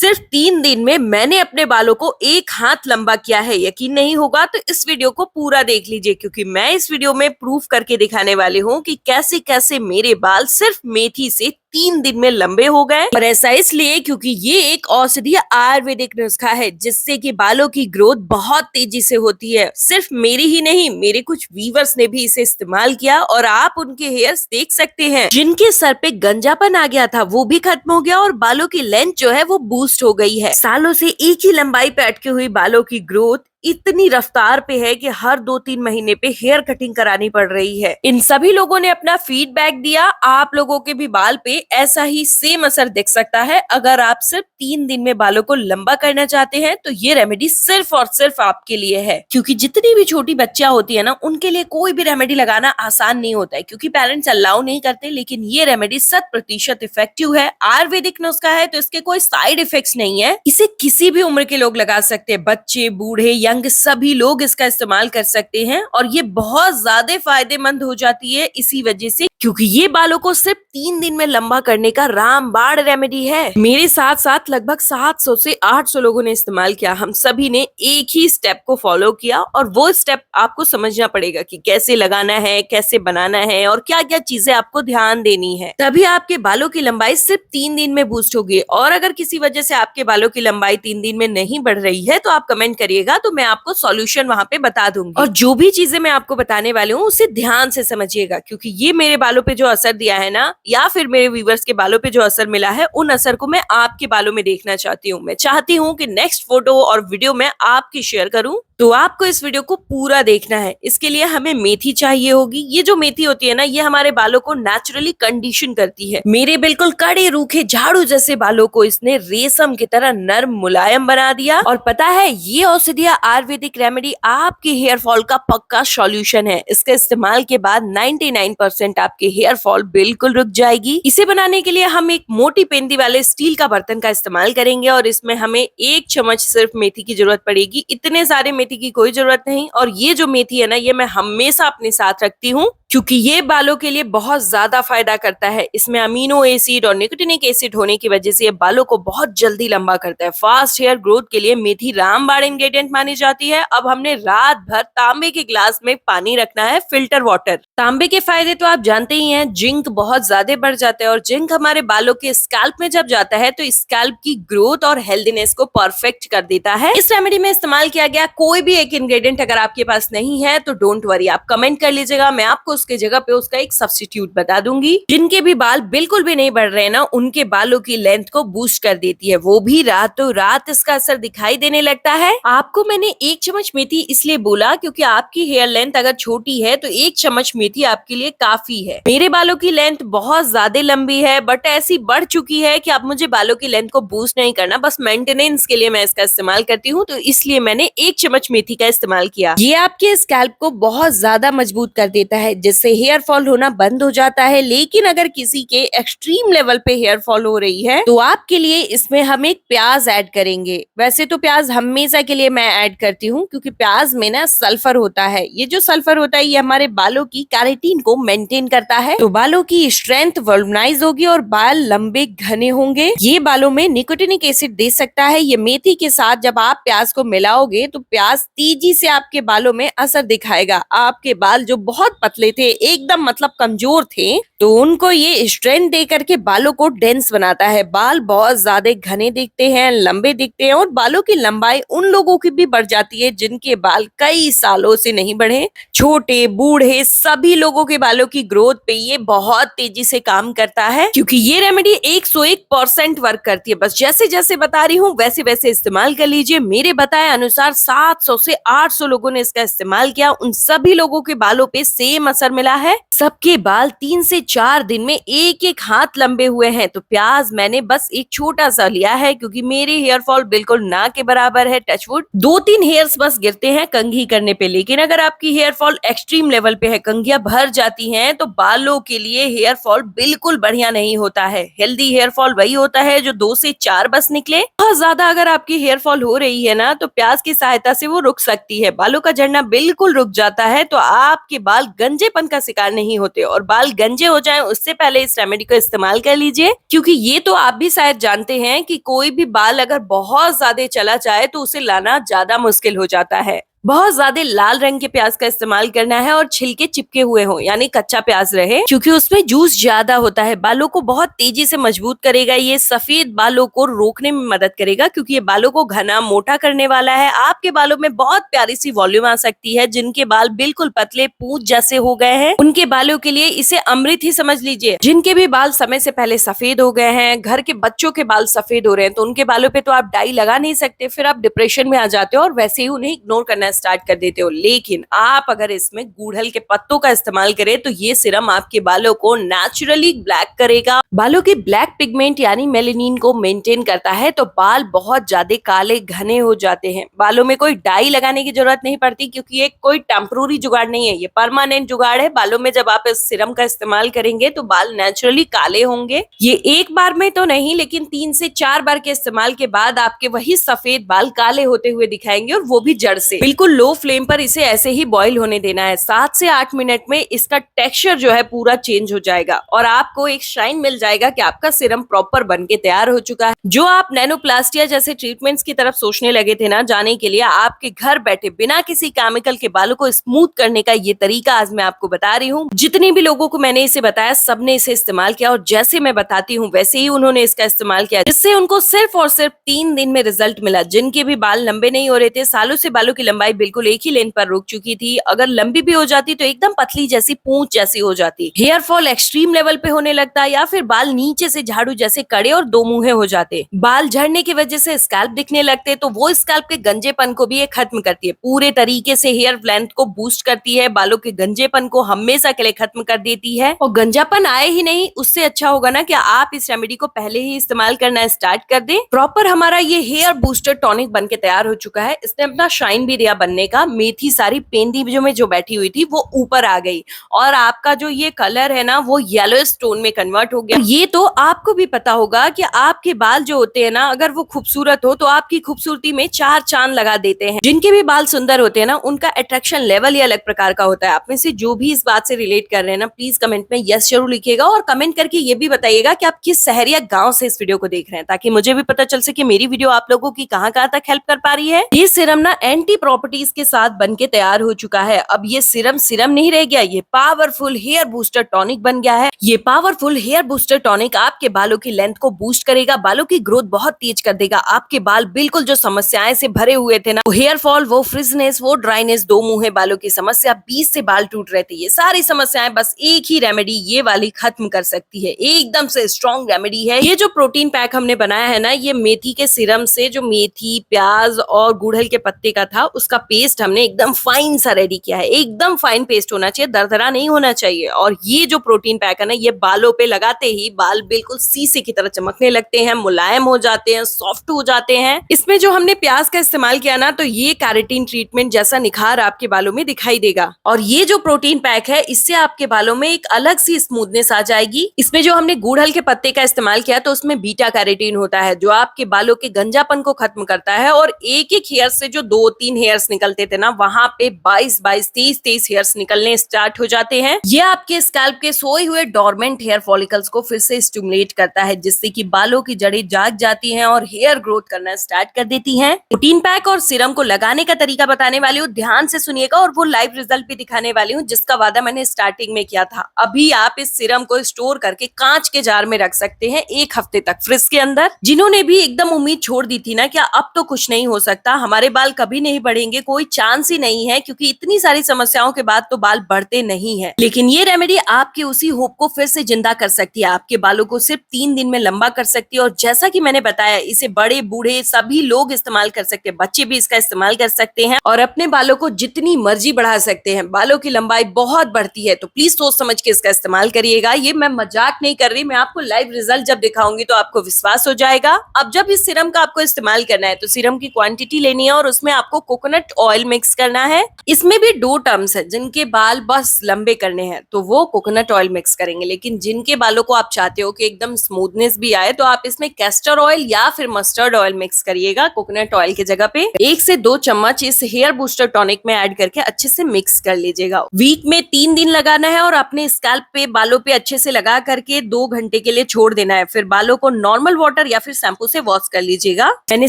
सिर्फ 3 दिन में मैंने अपने बालों को 1 हाथ लंबा किया है। यकीन नहीं होगा तो इस वीडियो को पूरा देख लीजिए, क्योंकि मैं इस वीडियो में प्रूफ करके दिखाने वाली हूँ कि कैसे कैसे मेरे बाल सिर्फ मेथी से 3 दिन में लंबे हो गए। और ऐसा इसलिए क्योंकि ये एक औषधीय आयुर्वेदिक नुस्खा है जिससे कि बालों की ग्रोथ बहुत तेजी से होती है। सिर्फ मेरी ही नहीं, मेरे कुछ व्यूवर्स ने भी इसे इस्तेमाल किया और आप उनके हेयर्स देख सकते हैं। जिनके सर पे गंजापन आ गया था वो भी खत्म हो गया और बालों की लेंथ जो है वो बूस्ट हो गई है। सालों से एक ही लंबाई पे अटकी हुई बालों की ग्रोथ इतनी रफ्तार पे है कि हर 2-3 महीने पे हेयर कटिंग करानी पड़ रही है। इन सभी लोगों ने अपना फीडबैक दिया। आप लोगों के भी बाल पे ऐसा ही सेम असर दिख सकता है। अगर आप सिर्फ 3 दिन में बालों को लंबा करना चाहते हैं तो ये रेमेडी सिर्फ और सिर्फ आपके लिए है, क्योंकि जितनी भी छोटी बच्चियां होती है ना, उनके लिए कोई भी रेमेडी लगाना आसान नहीं होता है, क्योंकि पेरेंट्स अलाउ नहीं करते। लेकिन ये रेमेडी 100% इफेक्टिव है। आयुर्वेदिक नुस्खा है तो इसके कोई साइड इफेक्ट्स नहीं है। इसे किसी भी उम्र के लोग लगा सकते हैं, बच्चे, बूढ़े, यंग, सभी लोग इसका इस्तेमाल कर सकते हैं। और ये बहुत ज्यादा फायदेमंद हो जाती है इसी वजह से, क्योंकि ये बालों को सिर्फ 3 दिन में लंबा करने का रामबाण रेमेडी है। मेरे साथ साथ लगभग 700 से 800 लोगों ने इस्तेमाल किया। हम सभी ने एक ही स्टेप को फॉलो किया और वो स्टेप आपको समझना पड़ेगा कि कैसे लगाना है, कैसे बनाना है और क्या क्या चीजें आपको ध्यान देनी है। तभी आपके बालों की लंबाई सिर्फ 3 दिन में बूस्ट होगी। और अगर किसी वजह से आपके बालों की लंबाई 3 दिन में नहीं बढ़ रही है तो आप कमेंट करिएगा, तो मैं आपको सॉल्यूशन वहां पे बता दूंगी। और जो भी चीजें मैं आपको बताने वाली हूँ उसे ध्यान से समझिएगा, क्योंकि ये मेरे बालों पे जो असर दिया है ना, या फिर मेरे व्यूवर्स के बालों पे जो असर मिला है, उन असर को मैं आपके बालों में देखना चाहती हूँ। मैं चाहती हूँ कि नेक्स्ट फोटो और वीडियो मैं आपकी शेयर करूँ, तो आपको इस वीडियो को पूरा देखना है। इसके लिए हमें मेथी चाहिए होगी। ये जो मेथी होती है ना, ये हमारे बालों को नेचुरली कंडीशन करती है। मेरे बिल्कुल कड़े रूखे झाड़ू जैसे बालों को इसने रेशम की तरह नर्म मुलायम बना दिया। और पता है, ये औषधीय आयुर्वेदिक रेमेडी आपके हेयर फॉल का पक्का सॉल्यूशन है। इसके इस्तेमाल के बाद 99% आपके हेयर फॉल बिल्कुल रुक जाएगी। इसे बनाने के लिए हम एक मोटी पेंदी वाले स्टील का बर्तन का इस्तेमाल करेंगे और इसमें हमें 1 चम्मच सिर्फ मेथी की जरूरत पड़ेगी। इतने सारे मेथी की कोई जरूरत नहीं। और ये जो मेथी है ना, ये मैं हमेशा अपने साथ रखती हूँ, क्योंकि ये बालों के लिए बहुत ज्यादा फायदा करता है। इसमें अमीनो एसिड और निकोटिनिक एसिड होने की वजह से ये बालों को बहुत जल्दी लंबा करता है। फास्ट हेयर ग्रोथ के लिए मेथी रामबाण इंग्रेडिएंट मानी जाती है। अब हमने रात भर तांबे के ग्लास में पानी रखना है, फिल्टर वाटर। तांबे के फायदे तो आप जानते ही हैं, जिंक बहुत ज्यादा बढ़ जाता है और जिंक हमारे बालों के स्कैल्प में जब जाता है तो स्कैल्प की ग्रोथ और हेल्दीनेस को परफेक्ट कर देता है। इस रेमेडी में इस्तेमाल किया गया कोई भी एक इंग्रेडिएंट अगर आपके पास नहीं है तो डोंट वरी, आप कमेंट कर लीजिएगा, मैं आपको उसके जगह पे उसका एक सब्स्टिट्यूट बता दूंगी। जिनके भी बाल बिल्कुल भी नहीं बढ़ रहे ना, उनके बालों की लेंथ को बूस्ट कर देती है, वो भी रातों रात इसका असर दिखाई देने लगता है। आपको मैंने 1 चम्मच मेथी इसलिए बोला क्योंकि आपकी हेयर लेंथ अगर छोटी है तो 1 चम्मच मेथी आपके लिए काफी है। मेरे बालों की लेंथ बहुत ज्यादा लंबी है, बट ऐसी बढ़ चुकी है कि अब मुझे बालों की लेंथ को बूस्ट नहीं करना, बस मेंटेनेंस के लिए मैं इसका इस्तेमाल करती हूँ, तो इसलिए मैंने 1 चम्मच मेथी का इस्तेमाल किया। ये आपके स्कैल्प को बहुत ज्यादा मजबूत कर देता है, जिससे हेयर फॉल होना बंद हो जाता है। लेकिन अगर किसी के एक्सट्रीम लेवल पे हेयर फॉल हो रही है तो आपके लिए इसमें हम एक प्याज ऐड करेंगे। वैसे तो प्याज हमेशा के लिए मैं ऐड करती हूँ, क्योंकि प्याज में ना सल्फर होता है। ये जो सल्फर होता है ये हमारे बालों की कैराटिन को मेंटेन करता है, तो बालों की स्ट्रेंथ वॉल्यूमाइज होगी और बाल लंबे घने होंगे। ये बालों में निकोटिनिक एसिड दे सकता है। ये मेथी के साथ जब आप प्याज को मिलाओगे तो प्याज तेजी से आपके बालों में असर दिखाएगा। आपके बाल जो बहुत पतले थे, एकदम मतलब कमजोर थे, तो उनको ये स्ट्रेंथ दे करके बालों को डेंस बनाता है। बाल बहुत ज्यादा घने दिखते हैं, लंबे दिखते हैं और बालों की लंबाई उन लोगों की भी बढ़ जाती है जिनके बाल कई सालों से नहीं बढ़े। छोटे, बूढ़े, सभी लोगों के बालों की ग्रोथ पे ये बहुत तेजी से काम करता है, क्योंकि ये रेमेडी 101% वर्क करती है। बस जैसे जैसे बता रही हूँ वैसे वैसे इस्तेमाल कर लीजिए। मेरे बताए अनुसार 700 से 800 लोगों ने इसका इस्तेमाल किया। उन सभी लोगों के बालों पे सेम असर मिला है। सबके बाल 3 से 4 दिन में 1-1 हाथ लंबे हुए हैं। तो प्याज मैंने बस एक छोटा सा लिया है, क्योंकि मेरे हेयर फॉल बिल्कुल ना के बराबर है। टचवुड 2-3 हेयर्स बस गिरते हैं कंघी करने पे। लेकिन अगर आपकी हेयर फॉल एक्सट्रीम लेवल पे है, कंघियां भर जाती हैं, तो बालों के लिए हेयर फॉल बिल्कुल बढ़िया नहीं होता है। हेल्दी हेयर फॉल वही होता है जो 2 से 4 बस निकले। बहुत ज्यादा अगर आपकी हेयर फॉल हो रही है ना, तो प्याज की सहायता से वो रुक सकती है। बालों का झड़ना बिल्कुल रुक जाता है, तो आपके बाल गंजेपन का शिकार नहीं होते। और बाल गंजे हो जाए उससे पहले इस रेमेडी को इस्तेमाल कर लीजिए, क्योंकि ये तो आप भी शायद जानते हैं कि कोई भी बाल अगर बहुत ज्यादा चला जाए तो उसे लाना ज्यादा मुश्किल हो जाता है। बहुत ज्यादा लाल रंग के प्याज का इस्तेमाल करना है और छिलके चिपके हुए हो, यानी कच्चा प्याज रहे, क्योंकि उसमें जूस ज्यादा होता है। बालों को बहुत तेजी से मजबूत करेगा, ये सफेद बालों को रोकने में मदद करेगा, क्योंकि ये बालों को घना मोटा करने वाला है। आपके बालों में बहुत प्यारी सी वॉल्यूम आ सकती है। जिनके बाल बिल्कुल पतले पूंछ जैसे हो गए हैं उनके बालों के लिए इसे अमृत ही समझ लीजिए। जिनके भी बाल समय से पहले सफेद हो गए हैं, घर के बच्चों के बाल सफेद हो रहे हैं, तो उनके बालों पे तो आप डाई लगा नहीं सकते, फिर आप डिप्रेशन में आ जाते हो और वैसे ही उन्हें इग्नोर करना स्टार्ट कर देते हो। लेकिन आप अगर इसमें गुड़हल के पत्तों का इस्तेमाल करें तो ये सीरम आपके बालों को नेचुरली ब्लैक करेगा, बालों की ब्लैक पिगमेंट यानी मेलेनिन को मेंटेन करता है, तो बाल बहुत ज्यादा काले घने हो जाते हैं। बालों में कोई डाई लगाने की जरूरत नहीं पड़ती, क्योंकि ये कोई टेम्पररी जुगाड़ नहीं है, ये परमानेंट जुगाड़ है। बालों में जब आप इस सीरम का इस्तेमाल करेंगे तो बाल नेचुरली काले होंगे। ये एक बार में तो नहीं, लेकिन 3 से 4 बार के इस्तेमाल के बाद आपके वही सफेद बाल काले होते हुए दिखाएंगे, और वो भी जड़ से। बिल्कुल लो फ्लेम पर इसे ऐसे ही बॉईल होने देना है। 7 से 8 मिनट में इसका टेक्सचर जो है पूरा चेंज हो जाएगा और आपको एक शाइन मिल जाएगा कि आपका सीरम प्रॉपर बन के तैयार हो चुका है। जो आप नैनोप्लास्टिया जैसे ट्रीटमेंट्स की तरफ सोचने लगे थे ना जाने के लिए, आपके घर बैठे बिना किसी केमिकल के बालों को स्मूथ करने का ये तरीका आज मैं आपको बता रही हूँ। जितने भी लोगों को मैंने इसे बताया सबने इसे इस्तेमाल किया, और जैसे मैं बताती हूँ वैसे ही उन्होंने इसका इस्तेमाल किया, जिससे उनको सिर्फ और सिर्फ 3 दिन में रिजल्ट मिला। जिनके भी बाल लंबे नहीं हो रहे थे, सालों से बालों की लंबाई बिल्कुल एक ही लेन पर रुक चुकी थी, अगर लंबी भी हो जाती तो एकदम पतली जैसी पूंछ जैसी हो जाती, हेयर फॉल एक्सट्रीम लेवल पे होने लगता, या फिर बाल नीचे से झाड़ू जैसे कड़े और दो मुंहे हो जाते, बाल झड़ने की वजह से स्कैल्प दिखने लगते, तो वो स्कैल्प के गंजेपन को भी ये खत्म करती है, पूरे तरीके से हेयर लेंथ को बूस्ट करती है, बालों के गंजेपन को हमेशा के लिए खत्म कर देती है। और गंजापन आए ही नहीं, उससे अच्छा होगा ना कि आप इस रेमेडी को पहले ही इस्तेमाल करना स्टार्ट कर दें। प्रॉपर हमारा ये हेयर बूस्टर टॉनिक बनके तैयार हो चुका है। इसने अपना शाइन भी दिया बनने का, मेथी सारी पेंदी में जो बैठी हुई थी वो ऊपर आ गई, और आपका जो ये कलर है ना वो येलो स्टोन में कन्वर्ट हो गया। ये तो आपको भी पता होगा कि आपके बाल जो होते हैं ना, अगर वो खूबसूरत हो तो आपकी खूबसूरती में 4 चांद लगा देते हैं। जिनके भी बाल सुंदर होते हैं ना, उनका अट्रैक्शन लेवल ही अलग प्रकार का होता है। आप में से जो भी इस बात से रिलेट कर रहे हैं ना, प्लीज कमेंट में यस जरूर लिखिएगा, और कमेंट करके ये भी बताइएगा कि आप किस शहर या गांव से इस वीडियो को देख रहे हैं, ताकि मुझे भी पता चल सके मेरी वीडियो आप लोगों की कहां तक हेल्प कर पा रही है। ये सीरम ना एंटी प्रॉपर्टीज के साथ बनके तैयार हो चुका है। अब ये सीरम नहीं रह गया, ये पावरफुल हेयर बूस्टर टॉनिक बन गया है। ये पावरफुल हेयर बूस्टर टॉनिक आपके बालों की लेंथ को बूस्ट करेगा, बालों की ग्रोथ बहुत तेज कर देगा। आपके बाल बिल्कुल जो समस्याएं से भरे हुए थे ना, वो हेयर फॉल, वो फ्रिजनेस, वो ड्राइनेस, दो मुंहे बालों की समस्या, 20 से बाल टूट रहे थे, ये सारी समस्याएं बस एक ही रेमेडी ये वाली खत्म कर सकती है। एकदम से स्ट्रॉन्ग रेमेडी है। ये जो प्रोटीन पैक हमने बनाया है ना, ये मेथी के सीरम से, जो मेथी, प्याज और गुड़हल के पत्ते का था, उसका पेस्ट हमने एकदम फाइन सा रेडी किया है। एकदम फाइन पेस्ट होना चाहिए, दरदरा नहीं होना चाहिए। और ये जो प्रोटीन पैक है ना, ये बालों पे लगाते ही बाल बिल्कुल शीशे की तरह चमकने लगते हैं, मुलायम हो जाते हैं, सॉफ्ट हो जाते हैं। इसमें जो हमने प्याज का इस्तेमाल किया ना, तो ये कैरेटीन ट्रीटमेंट जैसा निखार आपके बालों में दिखाई देगा। और ये जो प्रोटीन पैक है, इससे आपके बालों में एक अलग सी स्मूथनेस आ जाएगी। इसमें जो हमने गुड़हल के पत्ते का इस्तेमाल किया, तो उसमें बीटा कैरेटीन होता है, जो आपके बालों के गंजापन को खत्म करता है, और एक एक हेयर से जो 2-3 हेयर्स निकलते थे ना, वहां पे 22-22, 23-23 हेयर्स निकलने स्टार्ट हो जाते हैं। ये आपके स्कैल्प के सोए हुए डोरमेंट हेयर फॉलिकल्स को फिर से स्टिमुलेट करता है, जिससे कि बालों की जड़ें जाग जाती हैं और हेयर ग्रोथ करना स्टार्ट कर देती हैं। प्रोटीन पैक और सीरम को लगाने का तरीका बताने वाली हूँ, ध्यान से सुनिएगा, और वो लाइव रिजल्ट भी दिखाने वाली हूँ, जिसका वादा मैंने स्टार्टिंग में किया था। अभी आप इस सीरम को स्टोर करके कांच के जार में रख सकते हैं 1 हफ्ते तक फ्रिज के अंदर। जिन्होंने भी एकदम उम्मीद छोड़ दी थी ना, क्या अब तो कुछ नहीं हो सकता, हमारे बाल कभी नहीं बढ़ेंगे, कोई चांस ही नहीं है, क्योंकि इतनी सारी समस्याओं के बाद तो बाल बढ़ते नहीं है, लेकिन ये रेमेडी आपके उसी होप को फिर से जिंदा कर सकती है। आपके बालों को सिर्फ 3 दिन में लंबा कर सकती है। और जैसा कि मैंने बताया, इसे बड़े बूढ़े सभी लोग इस्तेमाल कर सकते हैं, बच्चे भी इसका इस्तेमाल कर सकते हैं, और अपने बालों को जितनी मर्जी बढ़ा सकते हैं। बालों की लंबाई बहुत बढ़ती है, तो प्लीज सोच समझ के इसका इस्तेमाल करिएगा। ये मैं मजाक नहीं कर रही, मैं आपको लाइव रिजल्ट जब दिखाऊंगी तो आपको विश्वास हो जाएगा। अब जब इस सीरम का आपको इस्तेमाल करना है, तो सीरम की क्वांटिटी लेनी है, और उसमें आपको कोकोनट कोकोनट ऑयल मिक्स करना है। इसमें भी 2 टर्म्स है, जिनके बाल बस लंबे करने हैं तो वो कोकोनट ऑयल मिक्स करेंगे, लेकिन जिनके बालों को आप चाहते हो कि एकदम स्मूथनेस भी आए तो आप इसमें कैस्टर ऑयल या फिर मस्टर्ड ऑयल मिक्स करिएगा कोकोनट ऑयल की जगह पे। 1 से 2 चम्मच इस हेयर बूस्टर टॉनिक में ऐड करके अच्छे से मिक्स कर लीजिएगा। वीक में 3 दिन लगाना है और अपने स्कैल्प पे बालों पे अच्छे से लगा करके 2 घंटे के लिए छोड़ देना है। फिर बालों को नॉर्मल वाटर या फिर शैम्पू से वॉश कर लीजिएगा। मैंने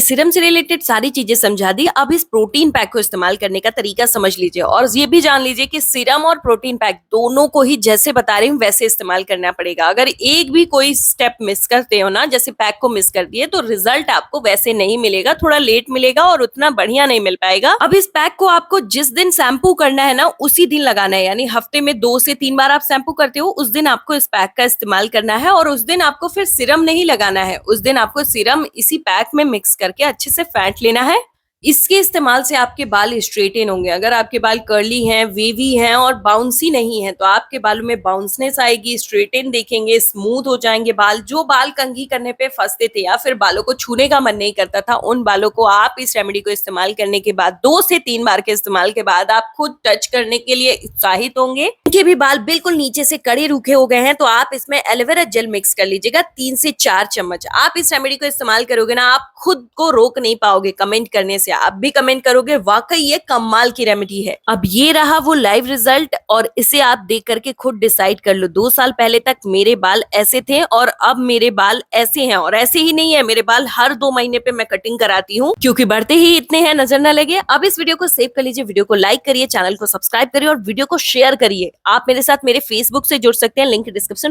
सीरम से रिलेटेड सारी चीजें समझा दी। अब इस प्रोटीन पैक को इस्तेमाल करने का तरीका समझ लीजिए और ये भी जान लीजिए कि सीरम और प्रोटीन पैक दोनों को ही जैसे बता रही हूँ वैसे इस्तेमाल करना पड़ेगा। अगर एक भी कोई स्टेप मिस करते हो ना, जैसे पैक को मिस कर दिए, तो रिजल्ट आपको वैसे नहीं मिलेगा, थोड़ा लेट मिलेगा और उतना बढ़िया नहीं मिल पाएगा। अब इस पैक को आपको जिस दिन शैम्पू करना है ना उसी दिन लगाना है, यानी हफ्ते में 2 से 3 बार आप शैम्पू करते हो उस दिन आपको इस पैक का इस्तेमाल करना है और उस दिन आपको फिर सीरम नहीं लगाना है। उस दिन आपको सीरम इसी पैक में मिक्स करके अच्छे से फेंट लेना है। इसके इस्तेमाल से आपके बाल स्ट्रेटन होंगे। अगर आपके बाल कर्ली हैं, वेवी हैं और बाउंसी नहीं है तो आपके बालों में बाउंसनेस आएगी, स्ट्रेटन दिखेंगे, स्मूथ हो जाएंगे बाल। जो बाल कंघी करने पे फंसते थे या फिर बालों को छूने का मन नहीं करता था, उन बालों को आप इस रेमेडी को इस्तेमाल करने के बाद 2 से 3 बार के इस्तेमाल के बाद आप खुद टच करने के लिए उत्साहित होंगे। उनके भी बाल बिल्कुल नीचे से कड़े रूखे हो गए हैं तो आप इसमें एलोवेरा जेल मिक्स कर लीजिएगा 3 से 4 चम्मच। आप इस रेमेडी को इस्तेमाल करोगे ना, आप खुद को रोक नहीं पाओगे कमेंट करने से। आप भी कमेंट करोगे वाकई ये कमाल की रेमेडी है। अब ये रहा वो लाइव रिजल्ट और इसे आप देख करके खुद डिसाइड कर लो। 2 साल पहले तक मेरे बाल ऐसे थे और अब मेरे बाल ऐसे हैं। और ऐसे ही नहीं है, मेरे बाल हर 2 महीने पे मैं कटिंग कराती हूँ क्योंकि बढ़ते ही इतने हैं, नजर न लगे। अब इस वीडियो को सेव कर लीजिए, वीडियो को लाइक करिए, चैनल को सब्सक्राइब करिए और वीडियो को शेयर करिए। आप मेरे साथ मेरे फेसबुक से जुड़ सकते हैं, लिंक डिस्क्रिप्शन